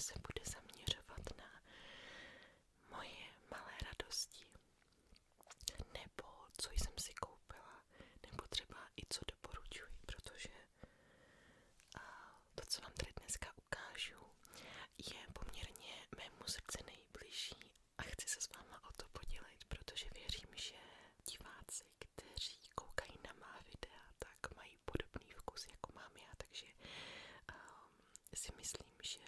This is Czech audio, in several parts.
se bude zaměřovat na moje malé radosti, nebo co jsem si koupila, nebo třeba i co doporučuji, protože to, co vám tady dneska ukážu, je poměrně mému srdci nejbližší a chci se s váma o to podělit, protože věřím, že diváci, kteří koukají na má videa, tak mají podobný vkus, jako mám já, takže si myslím, že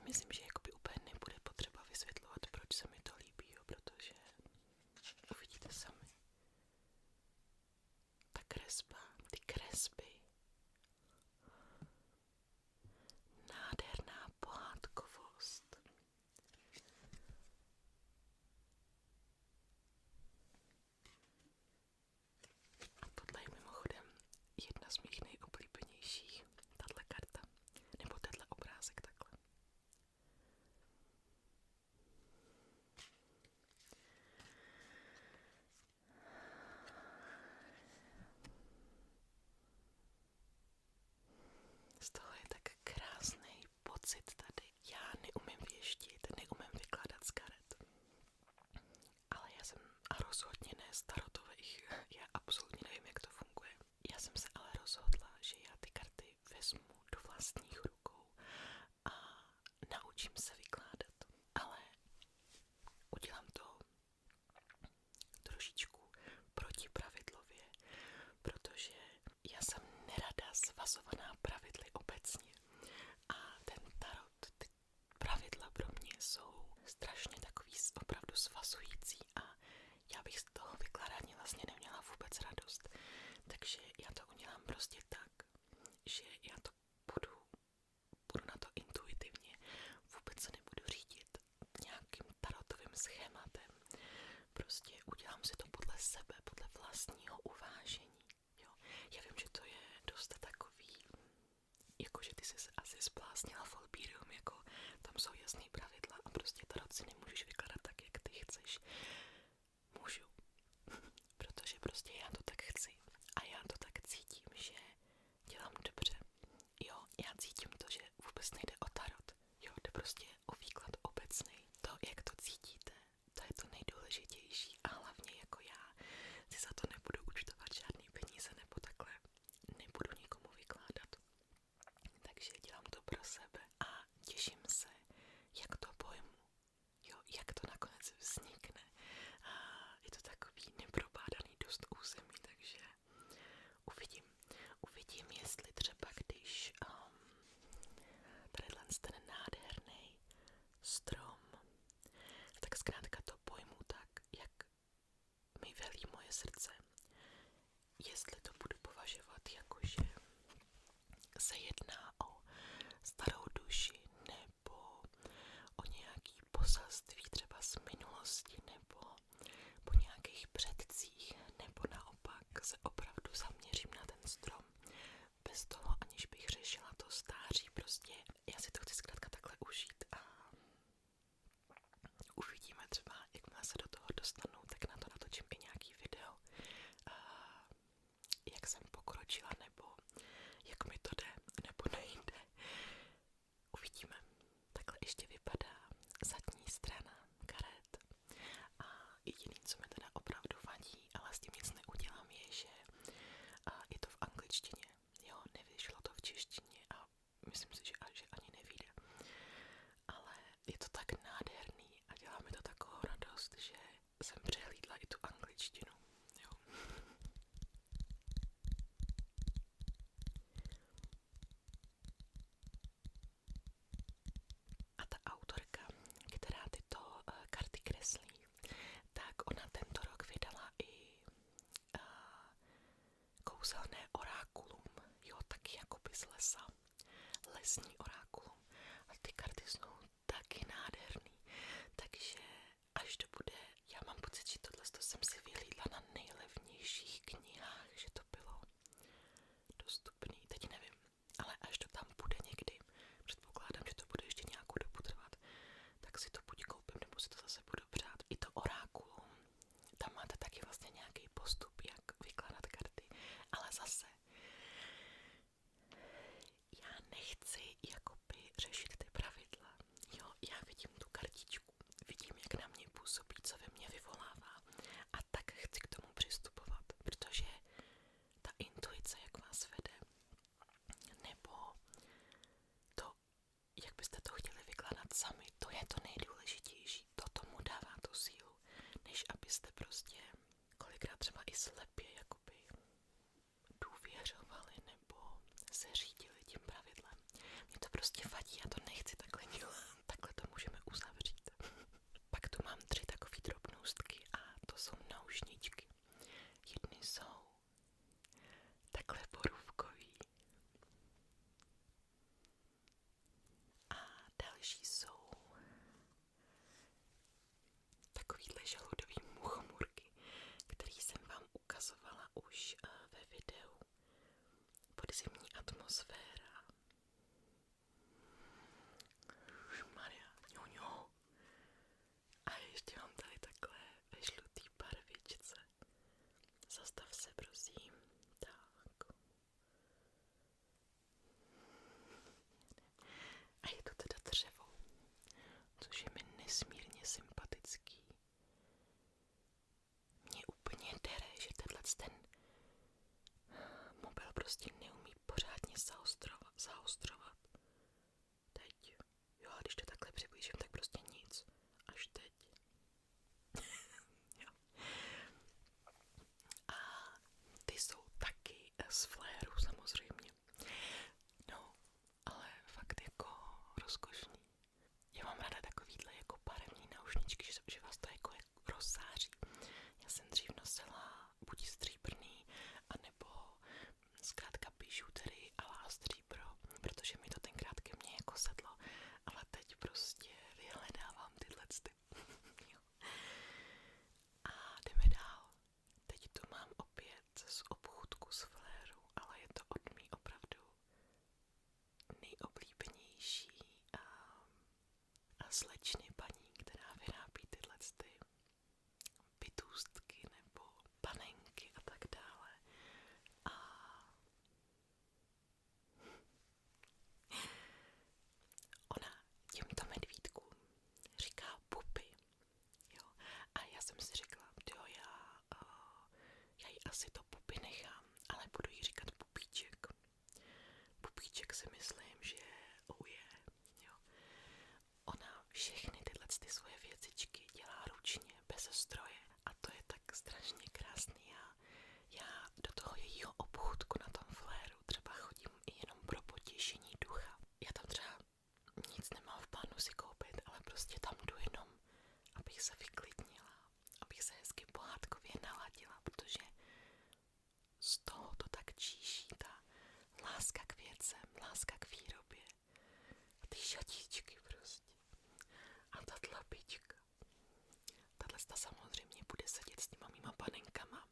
myslím, že jakoby úplně nebude potřeba vysvětlovat, proč se mi to líbí, jo, protože uvidíte sami. Ta kresba, ty kresby, nádherná pohádkovost. A tohle je mimochodem jedna z mých nejoblíbenějších, tahle karta, nebo tenhle obrázek takhle. Z toho je tak krásný pocit tady. Já neumím věštit, neumím vykládat z karet. Ale já jsem rozhodně ne z tarotových. Já absolutně nevím, jak to funguje. Já jsem se ale rozhodla, že já ty karty vezmu do vlastních rukou a naučím se vykládat. Ale udělám to trošičku protipravidlově, protože já jsem nerada svazovaná pravidly obecně. A ten tarot, ty pravidla pro mě jsou strašně takový opravdu svazující a já bych z toho vykládání vlastně neměla vůbec radost. Takže já to udělám prostě tak, že já to budu na to intuitivně, vůbec se nebudu řídit nějakým tarotovým schématem. Prostě udělám si to podle sebe, podle vlastního uvážení. Jo? Já vím, že to je dost takový, jakože ty jsi se asi zbláznila Folbírium, jako tam jsou jasný pravidla a prostě tarot si nemůžeš vykládat tak, jak ty chceš. Můžu, protože prostě já to tak chci a já to tak cítím, že dělám dobře. Jo, já cítím to, že vůbec nejde o tarot. Jo, jde prostě o výklad obecný. To, jak to cítíte, to je to nejdůležitější a hlavně jako já si za to nebudu účtovat žádný peníze nebo takhle. Nebudu nikomu vykládat. Takže dělám to pro sebe a těším se, jak to pojmu. Jo, jak to nakonec vznikne. A je to takový neprobádaný dost území, takže uvidím, jestli třeba když tadyhle ten nádherný strom, tak zkrátka to pojmu tak, jak mi velí moje srdce. Jestli to budu považovat jako, že se jedná o starou duši nebo o nějaký poselství třeba z minulosti nebo po nějakých předcích, nebo naopak se opravdu zaměřím na ten strom bez toho, aniž bych řešila to stáří. Prostě já si to chci zkrátka takhle užít a uvidíme třeba, jakmile se do toho dostanu, tak na to natočím i nějaký video, jak jsem pokročila nebo jak mi to jde nebo nejde. Uvidíme. Takhle ještě vypadá zadní strana karet. A jediný, co mi teda opravdu vadí, ale s tím nic neudělám, je, že je to v angličtině. Jo, nevyšlo to v češtině a myslím si, že ani nevyjde. Ale je to tak nádherný a dělá mi to takovou radost, že jsem přehlídla i tu angličtinu. Jo. A ta autorka, která tyto karty kreslí, tak ona tento rok vydala i kouzelné orákulum, jo, taky jakoby z lesa, lesní orákulum. A ty karty jsou taky nádherný, takže až to bude, já mám pocit, že tohle jsem si vyhlídla na nejlevnějších knihách, že to bylo dostupný, teď nevím, ale až to tam bude někdy, předpokládám, že to bude ještě nějakou dobu trvat, tak si to buď koupím, nebo si to zase budu přát. I to orákulum, tam máte taky vlastně nějaký postup, jak vykládat karty, ale zase já nechci jakoby řešit ty pravidla. Jo, já vidím tu kartičku, vidím, jak na mě působí, co ve mně vyvolává a tak chci k tomu přistupovat, protože ta intuice, jak vás vede, nebo to, jak byste to chtěli vykládat sami, to je to nejdůležitější. To tomu dává tu sílu, než abyste prostě kolikrát třeba i slepě jakoby důvěřovali nebo se řídili tím pravidlem. Mně to prostě vadí, já to nechci takhle dělat. takovýhle žaludový muchomůrky, který jsem vám ukazovala už ve videu Podzimní atmosféra. Maria, ňoňo. A ještě mám tady takhle ve žlutý barvičce. Zastav se, prosím. Tak. A je to teda dřevo, což je mi nesmírně sympatický. Mě úplně dere, že ten mobil prostě neumí pořádně zaostrovat. Teď. Jo, a když to takhle přiblížím, tak prostě nic. Až teď. Jo. A ty jsou taky z fléru samozřejmě. No, ale fakt jako rozkošný. Já mám ráda takovýhle jako barevný náušničky, že vás to jako rozzáří. Já jsem dřív nosila buď stříbrný, anebo zkrátka bižuterii a stříbro, protože mi to tenkrát ke mně jako sedlo, ale teď prostě vyhledávám tyhle ty. A jdeme dál. Teď tu mám opět z obchůdku z fléru, ale je to od mý opravdu nejoblíbenější a slečny paní, která vyrábí tyhle ty pitůstky nebo panenky a tak dále. A ona těmto medvídkům říká pupy. Jo. A já jsem si řekla, jo, já jí asi to pupy nechám, ale budu jí říkat pupíček. Pupíček si myslím, že je. Jo. Ona všechny tyhle ty svoje věcičky dělá ručně, bez stroje. A to je tak strašně krásný. Já do toho jejího obchůdku na tom fléru třeba chodím i jenom pro potěšení ducha. Já tam třeba nic nemám v plánu si koupit, ale prostě tam jdu jenom, abych se vyklidnila, abych se hezky pohádkově naladila, protože z toho to tak číší ta láska k věcem, láska k výrobě a ty šatíčky prostě a ta tlapička. Tahle samozřejmě bude sedět s těma mýma panenkama.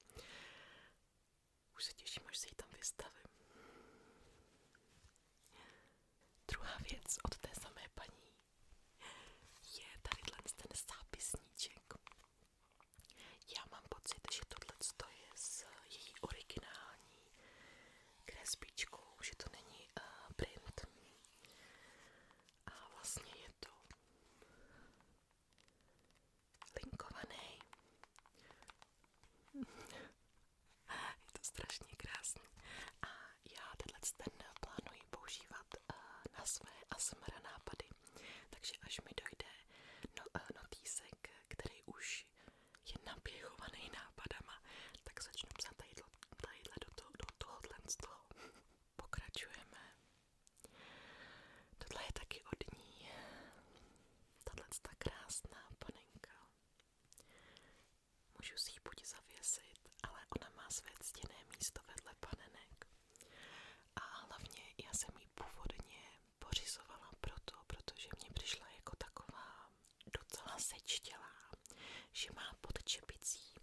Už se těším, až se jí tam vystavím. Druhá věc od té samé paní je tadyhle ten zápisníček. Já mám pocit, že tohle je z její originální kresbičkou, že to není print. A vlastně je to linkovaný. Je to strašně krásný. A já ten plánuji používat na své ASMR nápady. Takže až mi dojde notýsek, který už je napěchovaný nápadama, tak začnu psát tadyhle do tohohle z toho. Pokračujeme. Tohle je taky od ní. Tato krásná panenka. Můžu si ji buď zavěsit, ale ona má své ctěné místo vedle panenek. A hlavně já jsem ji původně pořizovala protože mě přišla jako taková docela sečtělá, že má pod čepicí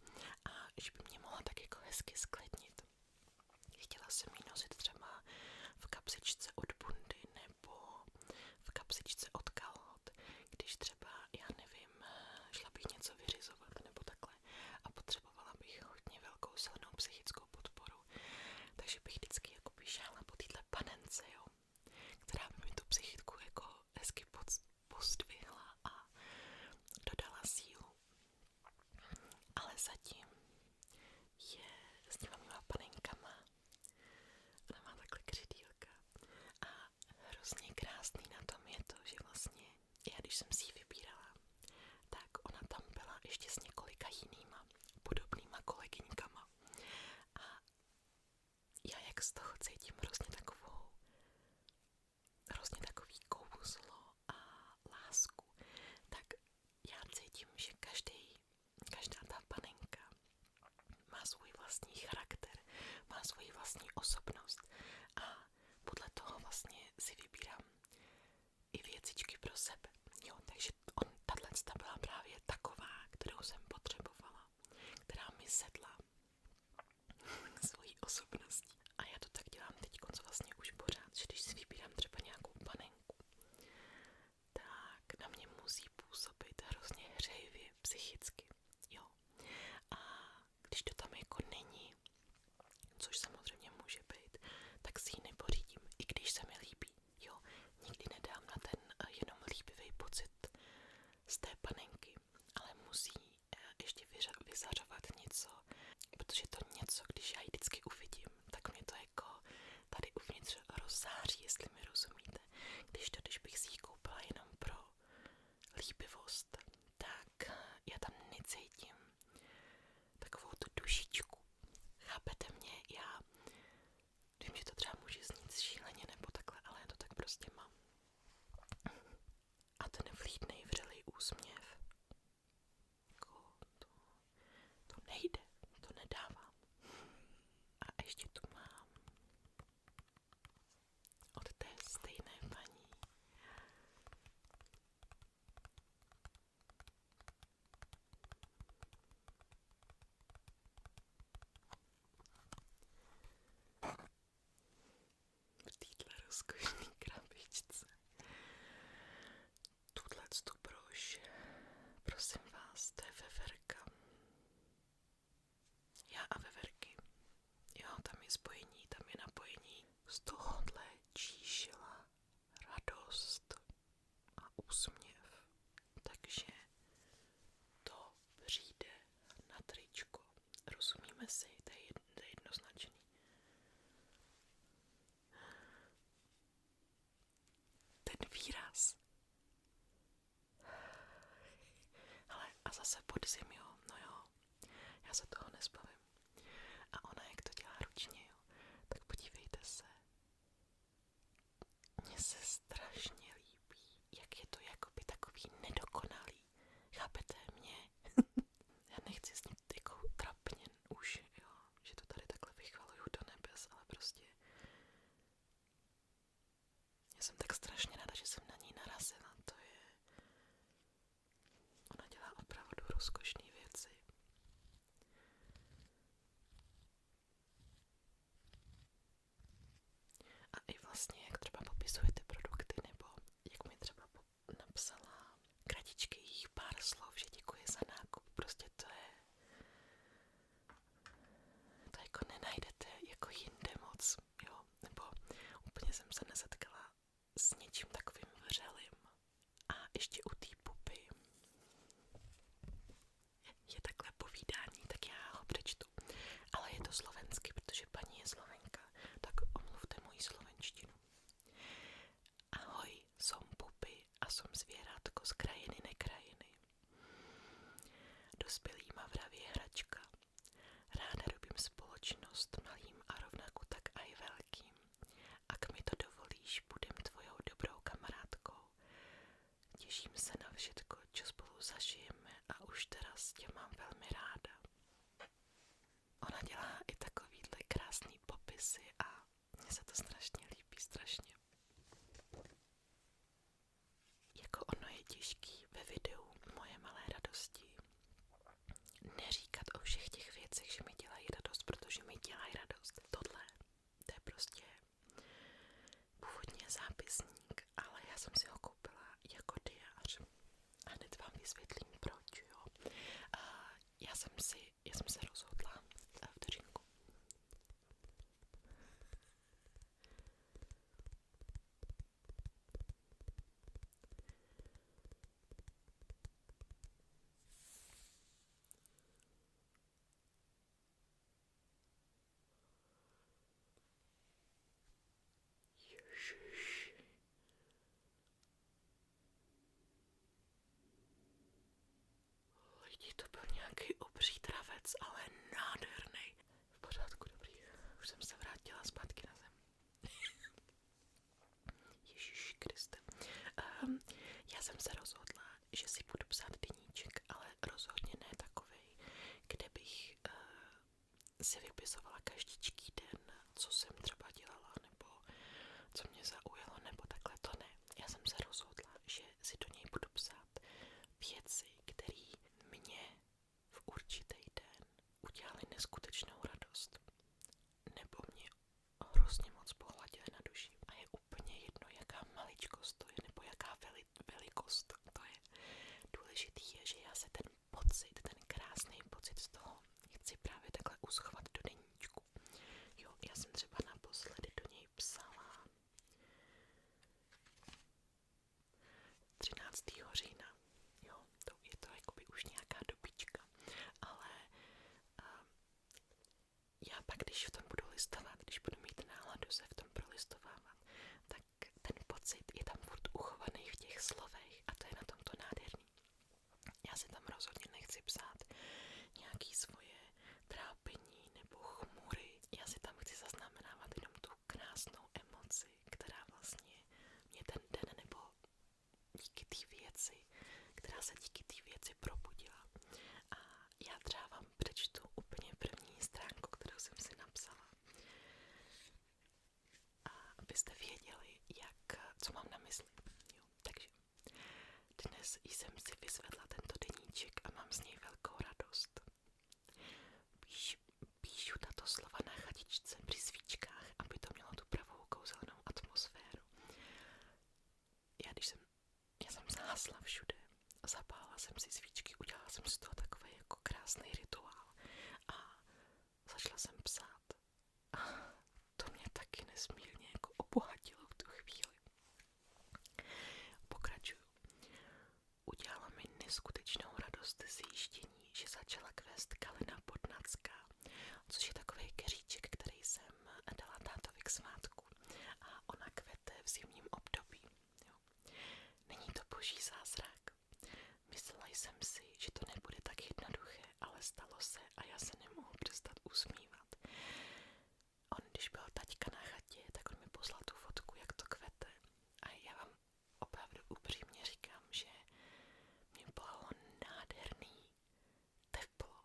a že by mě mohla tak jako hezky sklednit. Chtěla jsem ji nosit třeba v kapsičce od bundy nebo v kapsičce od kalhot, když třeba, já nevím, šla bych něco vyřizovat nebo takhle a potřebovala bych hodně velkou silnou psychickou podporu, takže bych vždycky jako šáhla po téhle panence, jo, která by mi tu psychiku jako hezky pozdvihla a dodala sílu. Ale zatím je s těma mýma panenkama. Ona má takhle křidýlka a hrozně krásný na tom je to, že ten výraz. Ale a zase podzim, jo, no jo, já se toho nezbavím. A ona, jak to dělá ručně, jo, tak podívejte se. Mně se strašně líbí, jak je to jakoby takový nedokonalý. Chápete mě? Já nechci znít jako trapně už, jo, že to tady takhle vychvaluju do nebes, ale prostě já jsem tak strašně ráda, že jsem na ní narazila, to je... Ona dělá opravdu rozkošné věci. A i vlastně, jak třeba popisuje ty produkty, nebo jak mi třeba napsala kratičky jich pár slov, že děkuje za nákup, prostě to jako nenajdete jako jinde moc, jo, nebo úplně jsem se nesetkala s něčím takovým vřelým. A ještě u té pupy je takhle povídání, tak já ho přečtu, ale je to slovensky, protože paní je Slovenka, tak omluvte moji slovenštinu. Ahoj, som pupy a som zvieratko z krajiny nekrajiny. Dospělý ma vravie hračka. Ráda robím spoločnosť malým a rovnako tak aj veľkým. Ak mi to dovolíš, budem tvojou dobrou kamarátkou. Těším se na všetko, čo spolu zažijeme a už teraz tě mám velmi ráda. Ona dělá i takovýhle krásný popisy a mně se to strašně líbí, strašně. Jako ono je těžký ve videu Moje malé radosti neříkat o všech těch věcech, že mi dělají radost, protože mi dělají radost. Tohle, to je prostě původně zápisník, ale já jsem si ho koupila jako diář. A hned vám vysvětlím proč, jo. Já jsem se rozhodla vteřinku. Ježiš. Lidi, to byl nějaký obří travec, ale nádherný. V pořádku, dobrý. Už jsem se vrátila zpátky na zem. Ježiš Kriste. Já jsem se rozhodla, že si budu psát deníček, ale rozhodně ne takovej, kde bych si vypisovala každičký den, co jsem třeba dělala, nebo co mě zaujalo, nebo takhle, to ne. Já jsem se rozhodla, že si do něj budu psát věci, které mě v určitý den udělaly neskutečnou radost, nebo mě hrozně moc pohladily na duši. A je úplně jedno, jaká maličkost to je, nebo jaká velikost to je. Důležitý je, že já se ten pocit, ten krásný pocit z toho chci právě takhle uschovat do deníčku. Jo, já jsem třeba naposledy do něj psala 13. října. Jo, to je to jakoby už nějaká dobička. Ale já pak, když v tom budu listovat, když budu mít náladu se v tom prolistovávat, tak ten pocit je tam furt uchovaný v těch slovech a to je na tom to nádherný. Já si tam rozhodně nechci psát nějaký svoje trápení nebo chmury. Já si tam chci zaznamenávat jenom tu krásnou emoci, která vlastně mě ten den nebo díky té věci, která se díky té věci probudila. A já třeba vám přečtu úplně první stránku, kterou jsem si napsala. A abyste věděli, co mám na mysli. Jo, takže dnes jsem si vyzvedla tento deníček a mám z něj velkou radost. Píšu tato slova na chatičce při svíčkách, aby to mělo tu pravou kouzelnou atmosféru. Já jsem zhasla všude, zapálila jsem si svíčky, udělala jsem z toho takový jako krásný rituál a začala jsem psát. A to mě taky nesmírně jako obohatilo v tu chvíli. Pokračuju. Udělala mi neskutečnou radost zjištění, že začala kvést kalina podnacká, což je takový keříček, který jsem dala tátovi k svátku. A ona kvete v zimním období. Jo. boží zázrak. Myslela jsem si, že to nebude tak jednoduché, ale stalo se a já se nemohu přestat usmívat. On, když byl taťka na chatě, tak on mi poslal tu fotku, jak to kvete. A já vám opravdu upřímně říkám, že mě bylo nádherný teplo.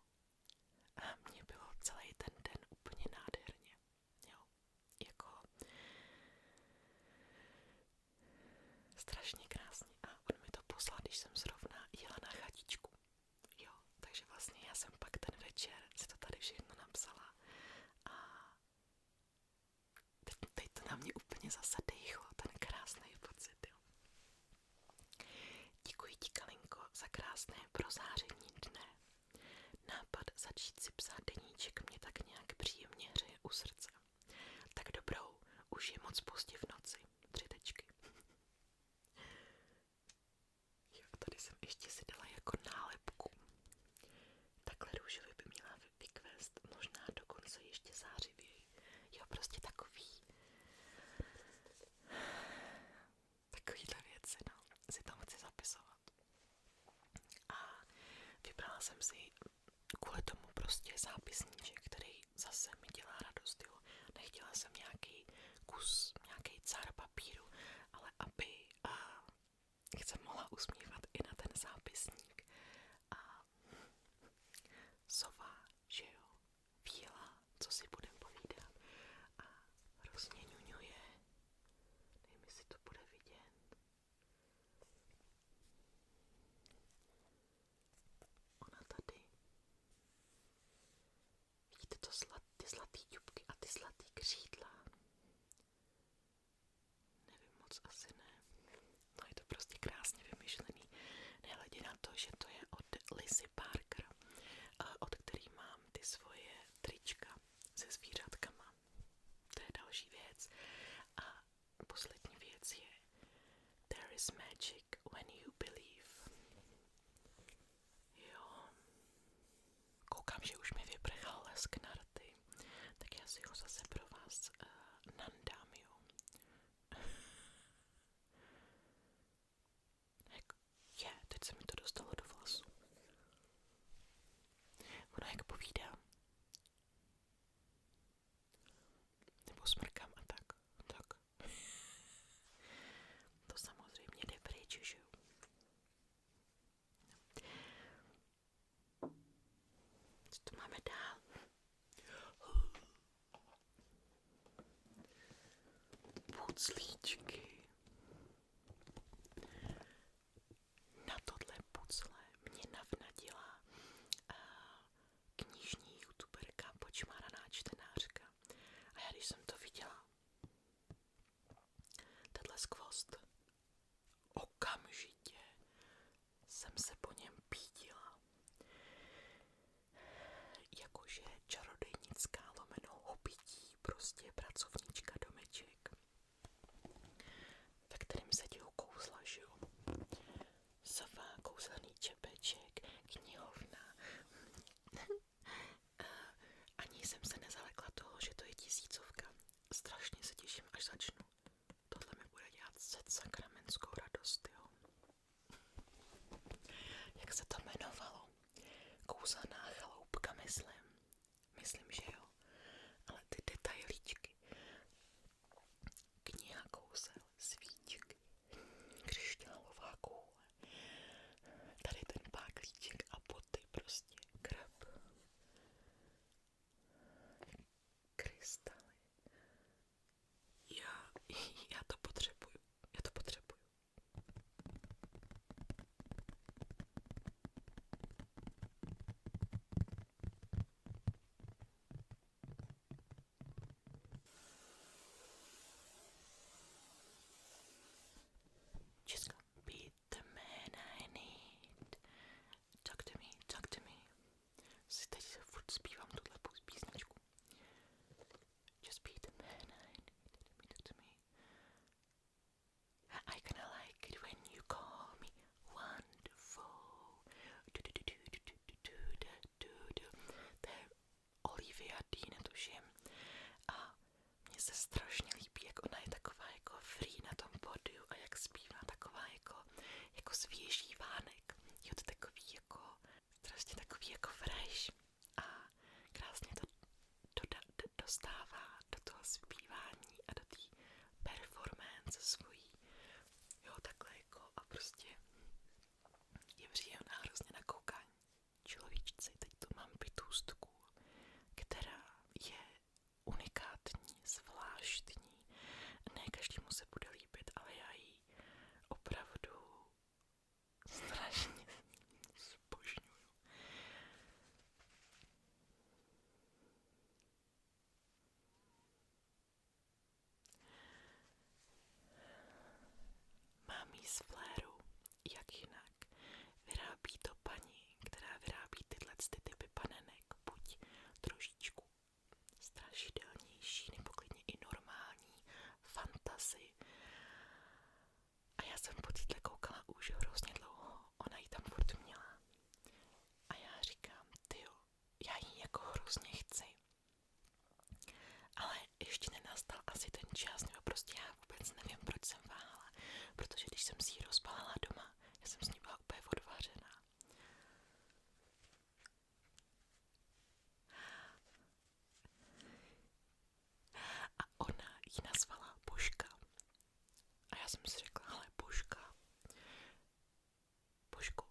A mě bylo celý ten den úplně nádherně. Jo, jako strašně krásně. A on mi to poslal, když jsem zrovna jela na chatičku. Jo, takže vlastně já jsem pak ten večer si to tady všechno napsala a teď to na mě úplně zase dejchlo, ten krásný pocit, jo. Děkuji ti, Kalinko, za krásné prozáření dne. Nápad začít si psát deníček mě tak nějak příjemně hřeje u srdce. Tak dobrou, už je moc pozdě v noci. 3 tečky. Jo, tady jsem ještě si dala jako nálepku. Takhle růžově by měla vykvést, možná dokonce ještě zářivěji. Jo, prostě takovýhle věci, no, si tam chci zapisovat. A vybrala jsem si kvůli tomu prostě zápisníček, který zase mi dělá radost, jo. Nechtěla jsem nějaký kus, nějaký cár papíru, ale aby se mohla usmívat i na ten zápisník. A sova, že jo, víla, co si budem povídat a hrozně ňuňuje. Nevím, jestli to bude vidět. Ona tady. Vidíte to ty zlatý ťupky a ty zlatý křídla? Nevím, moc asi ne. No je to prostě krásně vymyšlený. Nehledě na to, že to je od Lizzie Parker, od který mám ty svoje trička se zvířátkama. To je další věc. A poslední věc je There is magic when you believe. Jo. Koukám, že už mi vyprchal lesk na rty, tak já si ho zase pro vás nandám, jo. Teď se mi to dostalo do vlasu. Ono jak povídám. Nebo smrkám a tak. To samozřejmě jde pryč, že jo. Co tu máme dál? Puclíčky. Na tohle pucle mě navnadila knižní youtuberka Počmáraná čtenářka. A já když jsem to viděla, tenhle skvost, okamžitě jsem se po něm pídila. Jakože čarodejnická lomeno hobití, prostě pracovníčka domeček, ve kterém se dějou kouzla, že jo. Sova, kouzelný čepeček, knihovna. Ani jsem se nezalekla toho, že to je 1000. Strašně se těším, až začnu. Tohle mi bude dělat sakramentskou radost, jo. z fléru, jak jinak. Vyrábí to paní, která vyrábí ty typy panenek, buď trošičku strašidelnější, nebo klidně i normální, fantasy. A já jsem po téhle koukala už hrozně dlouho, ona ji tam furt měla. A já říkám, tyjo, já ji jako hrozně chci. Ale ještě nenastal asi ten čas, nebo prostě já vůbec nevím, proč jsem váhala. Protože když jsem si ji rozbalila doma, já jsem s ní byla úplně odvařená. A ona ji nazvala Božka. A já jsem si řekla, hele Božka, Božko,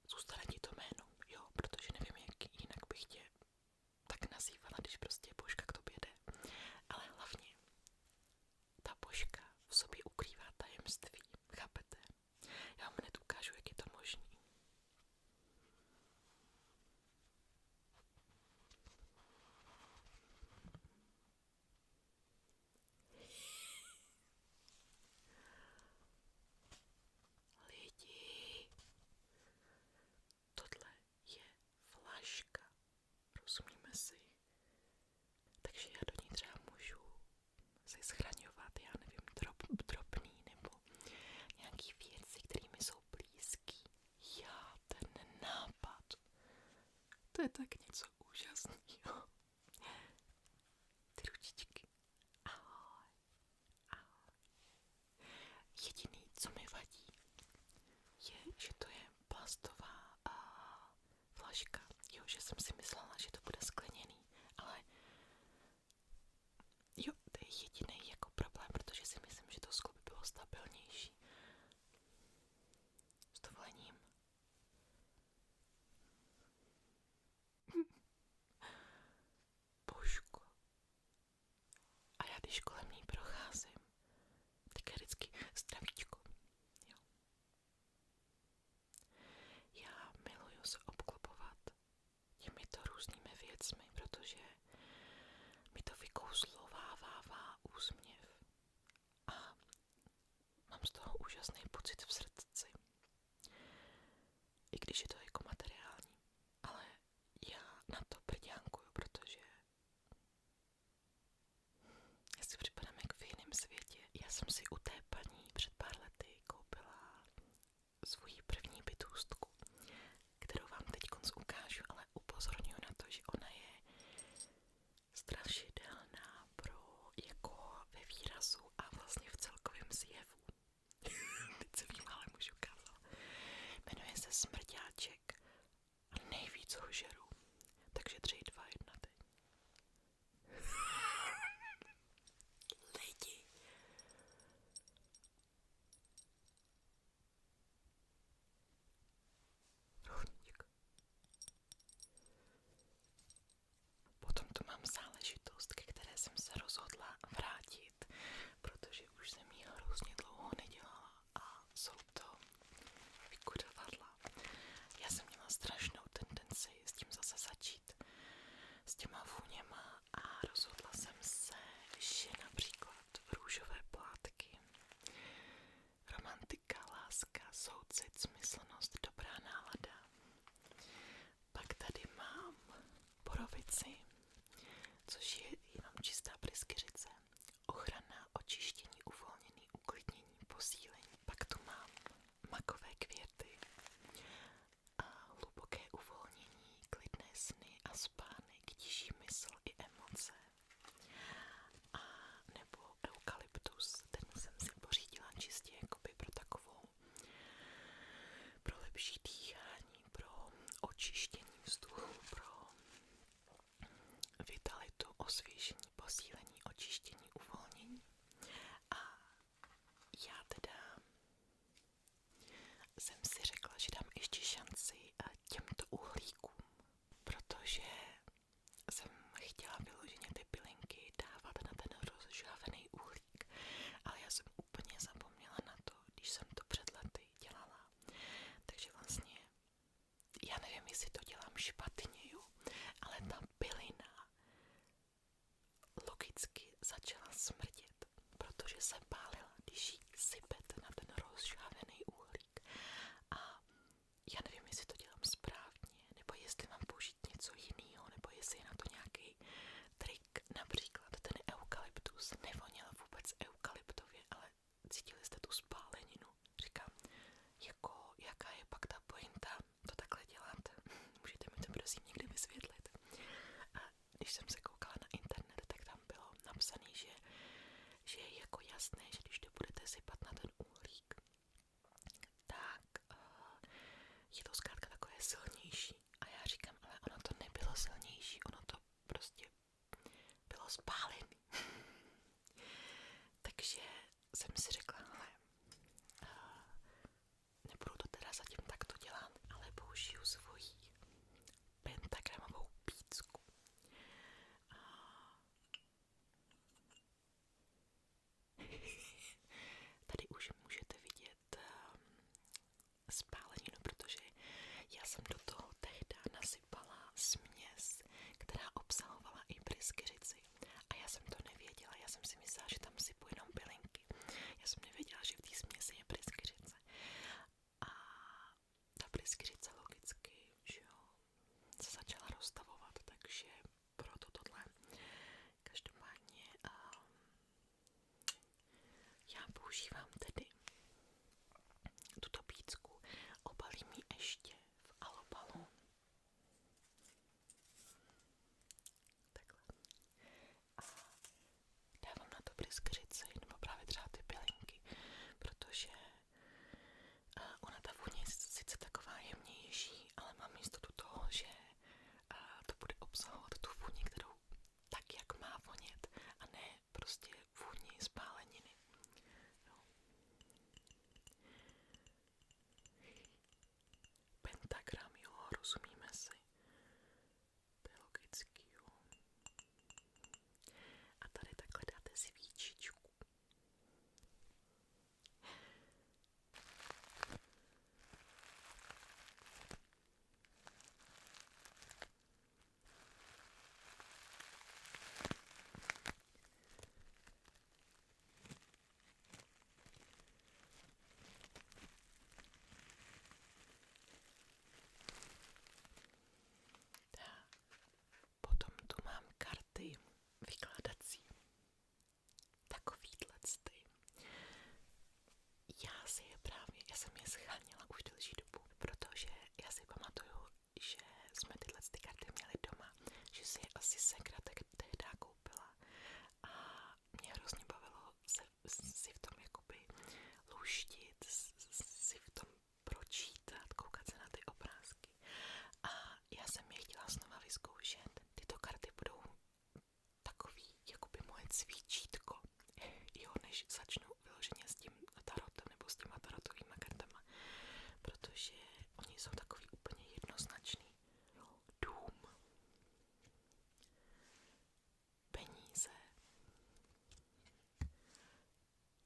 zůstane ti to jméno, jo, protože nevím, jak jinak bych tě tak nazývala, když prostě Božka k tobě jde. Ale hlavně ta Božka v sobě ukrývá tajemství, chápete? Já vám hned ukážu, jak je to možný. Lidi, tohle je flaška, rozumíme si? Takže já do ní třeba můžu se schraňovat, já nevím, drobný nebo nějaký věci, které mi jsou blízký. Já, ten nápad, to je tak něco úžasného. Ty ručičky, ahoj, ahoj. Jediný, co mi vadí, je, že to je plastová flaška. Jo, že jsem si myslela, že to bude skleněný, ale jo, to je jediný jako problém, protože si myslím, že to sklo by bylo stabilnější. S dovolením. Božko. A já když kolem ní procházím, tak vždycky zdravíčko. Jo. Já miluju se obklopovat těmito různými věcmi, protože mi to vykouzlovává úsměv. A mám z toho úžasný pocit v srdci. I když je to jako materiální. Ale já na to prďánkuju, protože já si připadám jak v jiném světě. Já jsem si u té paní před pár lety koupila svoji první bytůstku, kterou vám teď ukážu, ale upozorňuji na to, že ona je strašidelná pro jako ve výrazu a vlastně v celkovém zjevu. Teď se vím, ale můžu ukázat. Jmenuje se Smrťáček a nejvíc ho žeru. Takže 3, 2, 1 teď. Lidi. Rovník. Potom tu mám záležitost, ke které jsem se rozhodla vrátit, protože už jsem ji hrozně dlouho nedělala a jsou to vykuřovadla. Já jsem měla strašnou tendenci s tím zase začít, s těma vůněma a rozhodla jsem se, že například růžové plátky, romantika, láska, soucit, smyslnost, dobrá nálada. Pak tady mám borovici, což je jenom čistá pryskyřice, ochrana, očištění, uvolnění, uklidnění, posílení. Pak tu mám makové květy a hluboké uvolnění, klidné sny a spánek, tiší mysl i emoce. A nebo eukalyptus, ten jsem si pořídila čistě jakoby pro takovou, pro lepší dýchání, pro očištění vzduchu, pro vitalitu, osvěžení, posílení, očištění, uvolnění. A já teda jsem si řekla, že dám ještě šanci těmto uhlíkům, protože jsem chtěla vyloženě ty bylinky dávat na ten rozžhavený uhlík, ale já jsem úplně zapomněla na to, když jsem to před lety dělala. Takže vlastně já nevím, jestli to dělám špatně, jo, ale ta bylina logicky začala smrdět, protože se pálila, když ji sype jasné, že když to budete sypat na ten uhlík, tak je to zkrátka takové silnější. A já říkám, ale ono to nebylo silnější, ono to prostě bylo spálený. Takže jsem si řekla, hele, nebudu to teda zatím takto dělat, ale použiju svoji pentagramovou pícku. Tady už můžete vidět spáleninu, protože já jsem do toho tehdy nasypala směs, která obsahovala i pryskyřici. A já jsem to nevěděla, já jsem si myslela, že tam sypu jenom bylinky. Já jsem nevěděla, že v té směsi je pryskyřice. A ta pryskyřice logicky, že jo, se začala rozstavovat, takže proto tohle. Každopádně já používám tedy tuto pícku, obalím ji ještě v alobalu. Takhle. A dávám na to pryskyřici, nebo právě třeba ty bylinky, protože ona ta vůně je sice taková jemnější, ale mám jistotu toho, že to bude obsahovat tu vůni, kterou tak, jak má vonět, a ne prostě vůni spáleniny. Jo. Pentagram, jo, rozumíme si. To je logický, jo. A tady takhle dáte svíčičku. Potom tu mám karty vykládací. Takovýhlety. Já jsem je scháněla už delší dobu, protože já si pamatuju, že jsme tyhle karty měli doma, že si je asi segra tehdy koupila a mě hrozně bavilo si v tom jakoby luštit, si v tom pročítat, koukat se na ty obrázky. A já jsem je chtěla znova vyzkoušet. Tyto karty budou takový jakoby moje cvičítko, jo, než začnu vyloženě s tím tarotem nebo s těma tarotovýma kartama, protože oni jsou takový úplně jednoznačný. Jo, dům, peníze,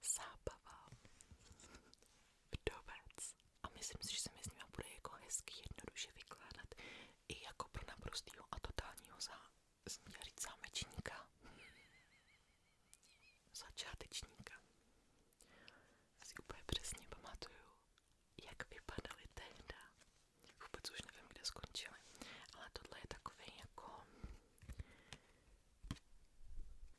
zábava, vdovec. A myslím si, že se mi s nima bude jako hezky jednoduše vykládat i jako pro naprostýho a totálního zámečníka. Začátečníka. Si úplně přesně pamatuju, jak vypadaly tehdy. Vůbec už nevím, kde skončily. Ale tohle je takový jako...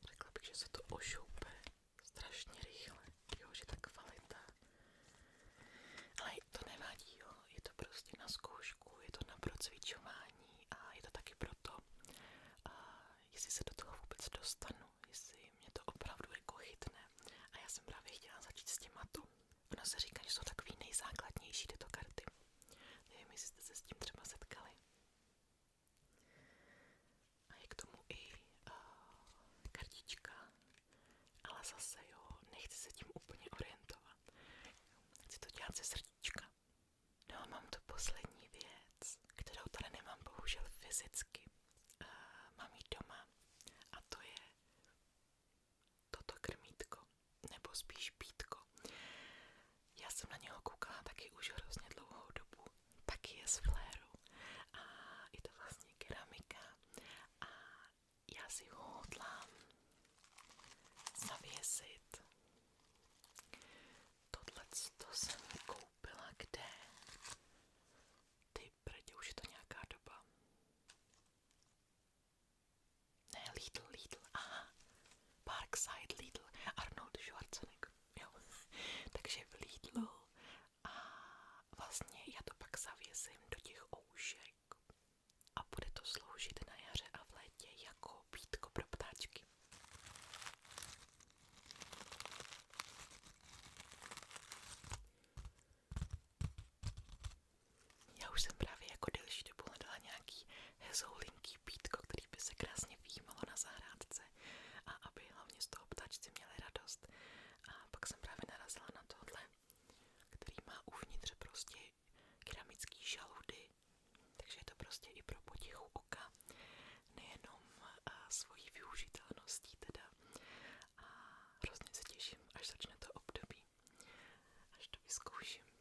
Řekla bych, že se to ošoupe strašně rychle. Jo, že ta kvalita. Ale to nevadí, jo. Je to prostě na zkoušku, je to na procvičování a je to taky proto, jestli se do toho vůbec dostanu, jestli mě to opravdu jako chytne. A já jsem právě chtěla začít s těmato. Ono se říká, že jsou takový nejzákladnější tyto karty. Nevím, jestli jste se s tím třeba setkali. A je k tomu i kartička. Ale zase jo, nechci se tím úplně orientovat. Chci to dělat ze srdíčka. No a mám tu poslední věc, kterou tady nemám bohužel fyzicky. Mám ji doma. A to je toto krmítko, nebo spíš pítko. Já jsem na něho koukala taky už hrozně dlouhou dobu. Taky je z fléru. A je to vlastně keramika. A já si ho hodlám zavěsit. Tohleto jsem koupila kde? Ty brdě, už je to nějaká doba. Ne, Lidl, aha. Parkside Lidl, Arnold Schwarzenegger, jo. Takže v Lidlu a vlastně já to pak zavěsím do těch oušek a bude to sloužit na jaře a v létě jako pítko pro ptáčky. už jsem právě jako delší dobu hledala nějaký hezoulinký pítko, který by se krásně vyjímalo na zahrádce a aby hlavně z toho ptáčci měli radost. A pak jsem právě narazila na tohle, který má uvnitř prostě keramický žaludy, takže je to prostě i pro potěchu oka, nejenom svojí využitelností teda. A hrozně se těším, až začne to období, až to vyzkouším.